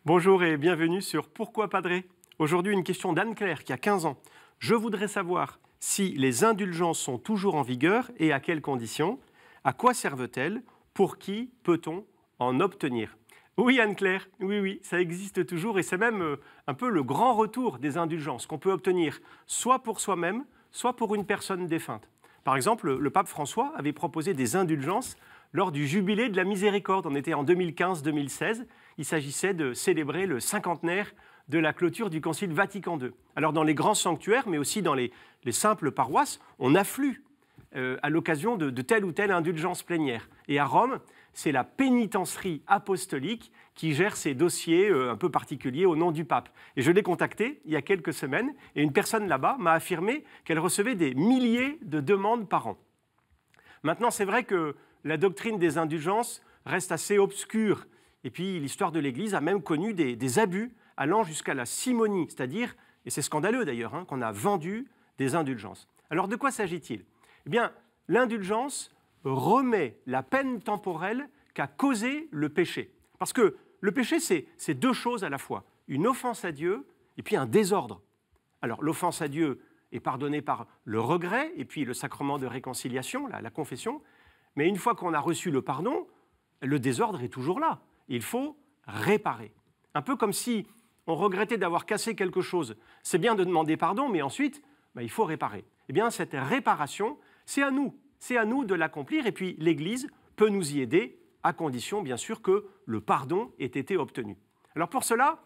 Bonjour et bienvenue sur Pourquoi Padré. Aujourd'hui, une question d'Anne-Claire qui a 15 ans. Je voudrais savoir si les indulgences sont toujours en vigueur et à quelles conditions. À quoi servent-elles? Pour qui peut-on en obtenir? Oui, Anne-Claire, oui, ça existe toujours et c'est même un peu le grand retour des indulgences qu'on peut obtenir soit pour soi-même, soit pour une personne défunte. Par exemple, le pape François avait proposé des indulgences lors du jubilé de la miséricorde. On était en 2015-2016. Il s'agissait de célébrer le cinquantenaire de la clôture du Concile Vatican II. Alors dans les grands sanctuaires, mais aussi dans les simples paroisses, on afflue à l'occasion de telle ou telle indulgence plénière. Et à Rome, c'est la pénitencerie apostolique qui gère ces dossiers un peu particuliers au nom du pape. Et je l'ai contacté il y a quelques semaines, et une personne là-bas m'a affirmé qu'elle recevait des milliers de demandes par an. Maintenant, c'est vrai que la doctrine des indulgences reste assez obscure. Et puis, l'histoire de l'Église a même connu des abus allant jusqu'à la simonie, c'est-à-dire, et c'est scandaleux d'ailleurs, qu'on a vendu des indulgences. Alors, de quoi s'agit-il? Eh bien, l'indulgence remet la peine temporelle qu'a causé le péché. Parce que le péché, c'est deux choses à la fois, une offense à Dieu et puis un désordre. Alors, l'offense à Dieu est pardonnée par le regret et puis le sacrement de réconciliation, la confession. Mais une fois qu'on a reçu le pardon, le désordre est toujours là. Il faut réparer. Un peu comme si on regrettait d'avoir cassé quelque chose. C'est bien de demander pardon, mais ensuite, il faut réparer. Eh bien, cette réparation, c'est à nous de l'accomplir. Et puis, l'Église peut nous y aider, à condition, bien sûr, que le pardon ait été obtenu. Alors, pour cela,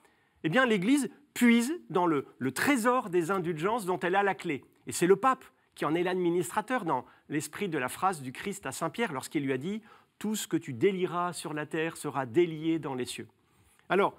eh bien, l'Église puise dans le trésor des indulgences dont elle a la clé. Et c'est le pape qui en est l'administrateur dans l'esprit de la phrase du Christ à Saint Pierre lorsqu'il lui a dit « Tout ce que tu délieras sur la terre sera délié dans les cieux ». Alors,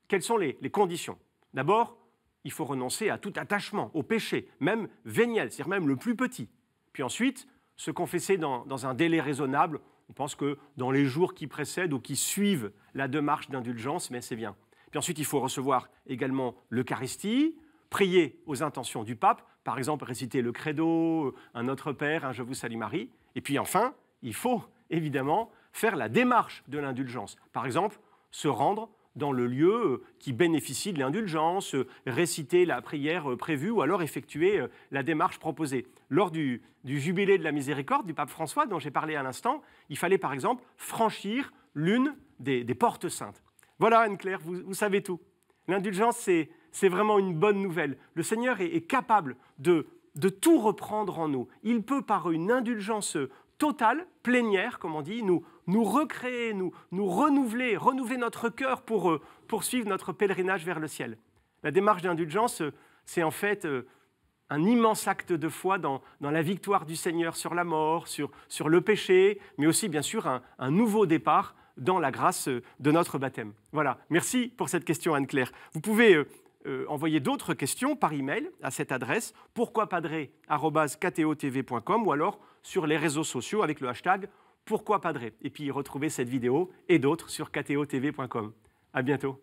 quelles sont les conditions? D'abord, il faut renoncer à tout attachement, au péché, même véniel, c'est-à-dire même le plus petit. Puis ensuite, se confesser dans un délai raisonnable. On pense que dans les jours qui précèdent ou qui suivent la démarche d'indulgence, mais c'est bien. Puis ensuite, il faut recevoir également l'Eucharistie, prier aux intentions du pape, par exemple réciter le credo, un Notre Père, un Je vous salue Marie. Et puis enfin, il faut évidemment faire la démarche de l'indulgence. Par exemple, se rendre dans le lieu qui bénéficie de l'indulgence, réciter la prière prévue ou alors effectuer la démarche proposée. Lors du jubilé de la miséricorde du pape François, dont j'ai parlé à l'instant, il fallait par exemple franchir l'une des portes saintes. Voilà Anne-Claire, vous savez tout. L'indulgence, c'est vraiment une bonne nouvelle. Le Seigneur est capable de tout reprendre en nous. Il peut, par une indulgence totale, plénière, comme on dit, nous recréer, nous renouveler notre cœur pour poursuivre notre pèlerinage vers le ciel. La démarche d'indulgence, c'est en fait un immense acte de foi dans la victoire du Seigneur sur la mort, sur le péché, mais aussi, bien sûr, un nouveau départ dans la grâce de notre baptême. Voilà, merci pour cette question Anne-Claire. Vous pouvez envoyer d'autres questions par email à cette adresse pourquoipadré@ktotv.com ou alors sur les réseaux sociaux avec le hashtag pourquoipadré. Et puis retrouvez cette vidéo et d'autres sur ktotv.com. À bientôt.